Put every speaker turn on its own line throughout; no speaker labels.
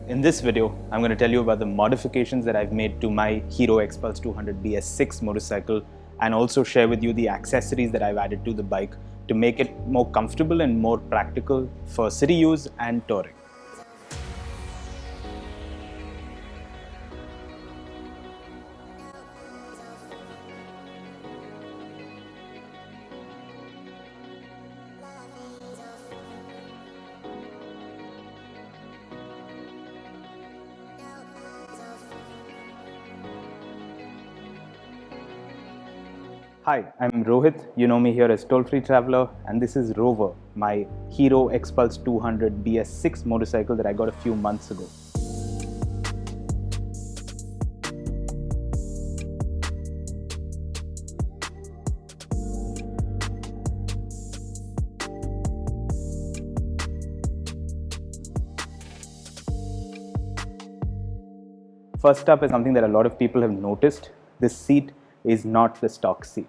In this video, I'm going to tell you about the modifications that I've made to my Hero Xpulse 200 BS6 motorcycle and also share with you the accessories that I've added to the bike to make it more comfortable and more practical for city use and touring. Hi, I'm Rohit. You know me here as Toll-Free Traveler, and this is Rover, my Hero Xpulse 200 BS6 motorcycle that I got a few months ago. First up is something that a lot of people have noticed. This seat is not the stock seat.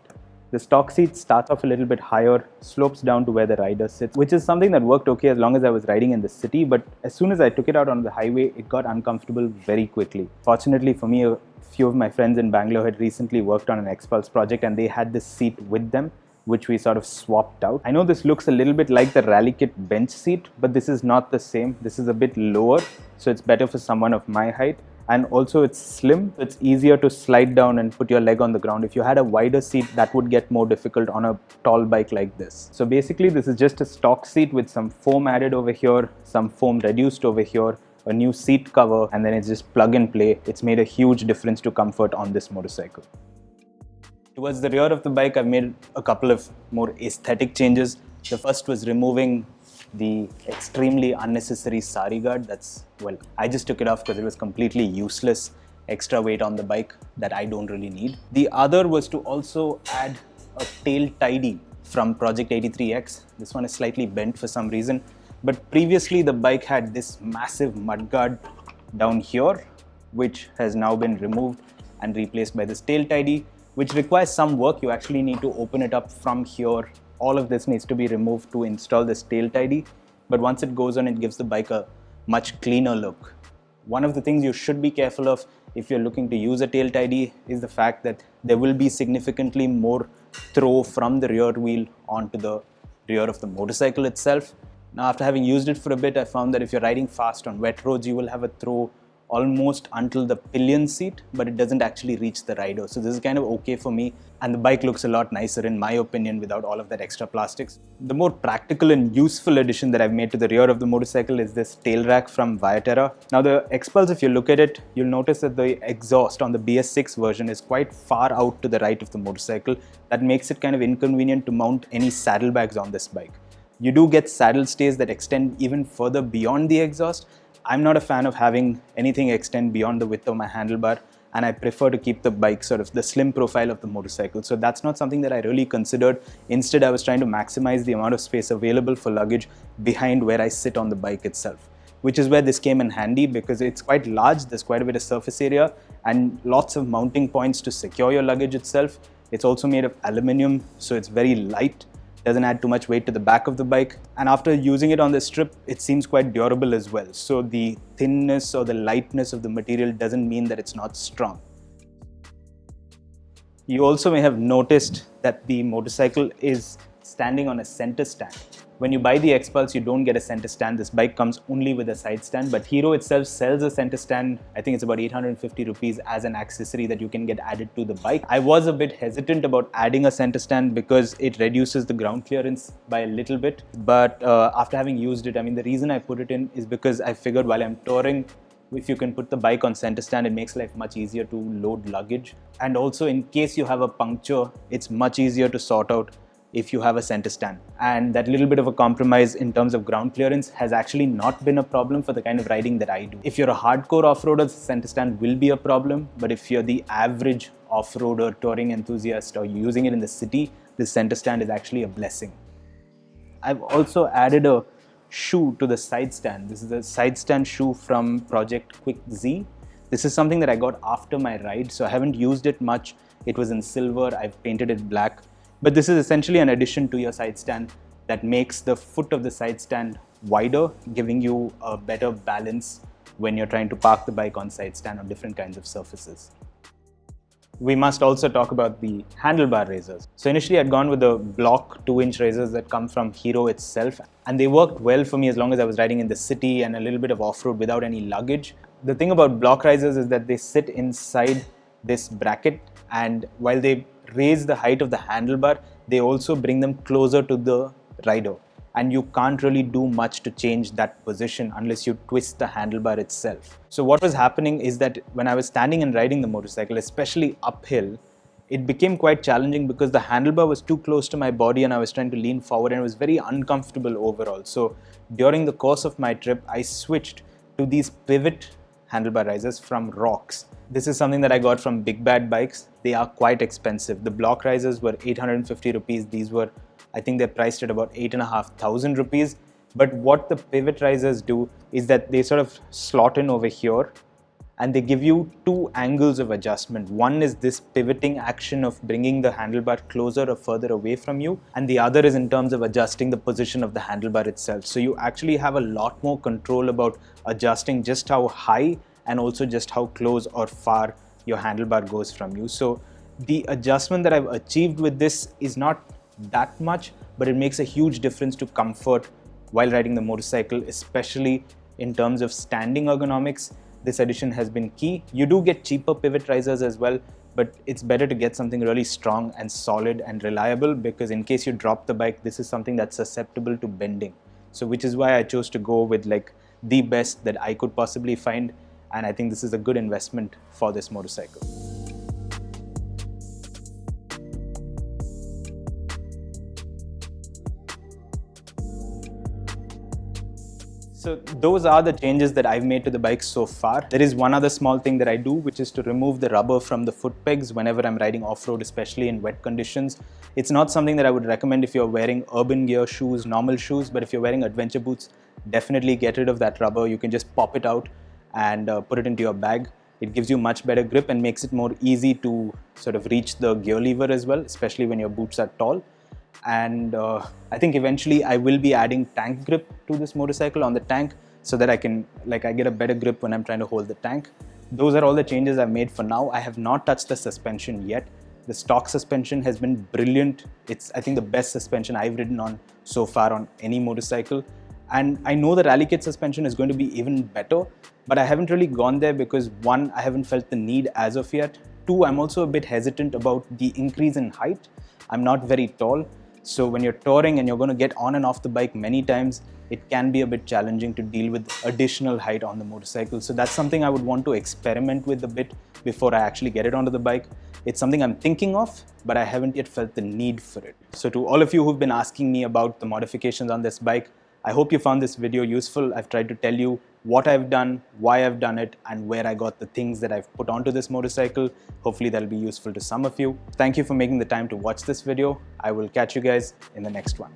The stock seat starts off a little bit higher, slopes down to where the rider sits, which is something that worked okay as long as I was riding in the city, but as soon as I took it out on the highway, it got uncomfortable very quickly. Fortunately for me, a few of my friends in Bangalore had recently worked on an Xpulse project and they had this seat with them, which we sort of swapped out. I know this looks a little bit like the Rally Kit bench seat, but this is not the same. This is a bit lower, so it's better for someone of my height. And also it's slim, it's easier to slide down and put your leg on the ground. If you had a wider seat, that would get more difficult on a tall bike like this. So basically this is just a stock seat with some foam added over here, some foam reduced over here, a new seat cover, and then it's just plug and play. It's made a huge difference to comfort on this motorcycle. Towards the rear of the bike, I've made a couple of more aesthetic changes. The first was removing the extremely unnecessary sari guard. I just took it off because it was completely useless, extra weight on the bike that I don't really need. The other was to also add a tail tidy from Project 83X. This one is slightly bent for some reason, but previously the bike had this massive mudguard down here, which has now been removed and replaced by this tail tidy, which requires some work. You actually need to open it up from here. All of this needs to be removed to install this tail tidy, but once it goes on, it gives the bike a much cleaner look. One of the things you should be careful of if you're looking to use a tail tidy is the fact that there will be significantly more throw from the rear wheel onto the rear of the motorcycle itself. Now, after having used it for a bit, I found that if you're riding fast on wet roads, you will have a throw almost until the pillion seat, but it doesn't actually reach the rider. So this is kind of okay for me, and the bike looks a lot nicer in my opinion without all of that extra plastics. The more practical and useful addition that I've made to the rear of the motorcycle is this tail rack from Viaterra. Now the Xpulse, if you look at it, you'll notice that the exhaust on the BS6 version is quite far out to the right of the motorcycle. That makes it kind of inconvenient to mount any saddlebags on this bike. You do get saddle stays that extend even further beyond the exhaust. I'm not a fan of having anything extend beyond the width of my handlebar, and I prefer to keep the bike sort of the slim profile of the motorcycle. So that's not something that I really considered. Instead, I was trying to maximize the amount of space available for luggage behind where I sit on the bike itself, which is where this came in handy because it's quite large. There's quite a bit of surface area and lots of mounting points to secure your luggage itself. It's also made of aluminium, so it's very light. Doesn't add too much weight to the back of the bike, and after using it on the strip, it seems quite durable as well. So the thinness or the lightness of the material doesn't mean that it's not strong. You also may have noticed that the motorcycle is standing on a center stand. When you buy the Xpulse, you don't get a center stand. This bike comes only with a side stand, but Hero itself sells a center stand. I think it's about 850 rupees as an accessory that you can get added to the bike. I was a bit hesitant about adding a center stand because it reduces the ground clearance by a little bit. But after having used it, I mean, the reason I put it in is because I figured while I'm touring, if you can put the bike on center stand, it makes life much easier to load luggage. And also in case you have a puncture, it's much easier to sort out if you have a center stand. And that little bit of a compromise in terms of ground clearance has actually not been a problem for the kind of riding that I do. If you're a hardcore off-roader, the center stand will be a problem, but if you're the average off-roader, touring enthusiast, or using it in the city, the center stand is actually a blessing. I've also added a shoe to the side stand. This is a side stand shoe from Project Quick Z. This is something that I got after my ride, so I haven't used it much. It was in silver, I've painted it black. But this is essentially an addition to your side stand that makes the foot of the side stand wider, giving you a better balance when you're trying to park the bike on side stand on different kinds of surfaces. We must also talk about the handlebar razors. So initially I'd gone with the block 2-inch razors that come from Hero itself, and they worked well for me as long as I was riding in the city and a little bit of off-road without any luggage. The thing about block razors is that they sit inside this bracket, and while they raise the height of the handlebar, they also bring them closer to the rider. And you can't really do much to change that position unless you twist the handlebar itself. So what was happening is that when I was standing and riding the motorcycle, especially uphill, it became quite challenging because the handlebar was too close to my body and I was trying to lean forward, and it was very uncomfortable overall. So during the course of my trip, I switched to these pivot handlebar risers from Rocks. This is something that I got from Big Bad Bikes. They are quite expensive. The block risers were 850 rupees. These were, I think they're priced at about 8,500 rupees. But what the pivot risers do is that they sort of slot in over here and they give you two angles of adjustment. One is this pivoting action of bringing the handlebar closer or further away from you, and the other is in terms of adjusting the position of the handlebar itself. So you actually have a lot more control about adjusting just how high and also just how close or far your handlebar goes from you. So the adjustment that I've achieved with this is not that much, but it makes a huge difference to comfort while riding the motorcycle, especially in terms of standing ergonomics. This addition has been key. You do get cheaper pivot risers as well, but it's better to get something really strong and solid and reliable, because in case you drop the bike, this is something that's susceptible to bending. So which is why I chose to go with like the best that I could possibly find, and I think this is a good investment for this motorcycle. So those are the changes that I've made to the bike so far. There is one other small thing that I do, which is to remove the rubber from the foot pegs whenever I'm riding off-road, especially in wet conditions. It's not something that I would recommend if you're wearing urban gear shoes, normal shoes, but if you're wearing adventure boots, definitely get rid of that rubber. You can just pop it out and put it into your bag. It gives you much better grip and makes it more easy to sort of reach the gear lever as well, especially when your boots are tall. And I think eventually I will be adding tank grip to this motorcycle on the tank, so that I get a better grip when I'm trying to hold the tank. Those are all the changes I've made for now. I have not touched the suspension yet. The stock suspension has been brilliant. It's, I think, the best suspension I've ridden on so far on any motorcycle. And I know the rally kit suspension is going to be even better, but I haven't really gone there because one, I haven't felt the need as of yet. Two, I'm also a bit hesitant about the increase in height. I'm not very tall. So when you're touring and you're going to get on and off the bike many times, it can be a bit challenging to deal with additional height on the motorcycle. So that's something I would want to experiment with a bit before I actually get it onto the bike. It's something I'm thinking of, but I haven't yet felt the need for it. So to all of you who've been asking me about the modifications on this bike, I hope you found this video useful. I've tried to tell you what I've done, why I've done it, and where I got the things that I've put onto this motorcycle. Hopefully that'll be useful to some of you. Thank you for making the time to watch this video. I will catch you guys in the next one.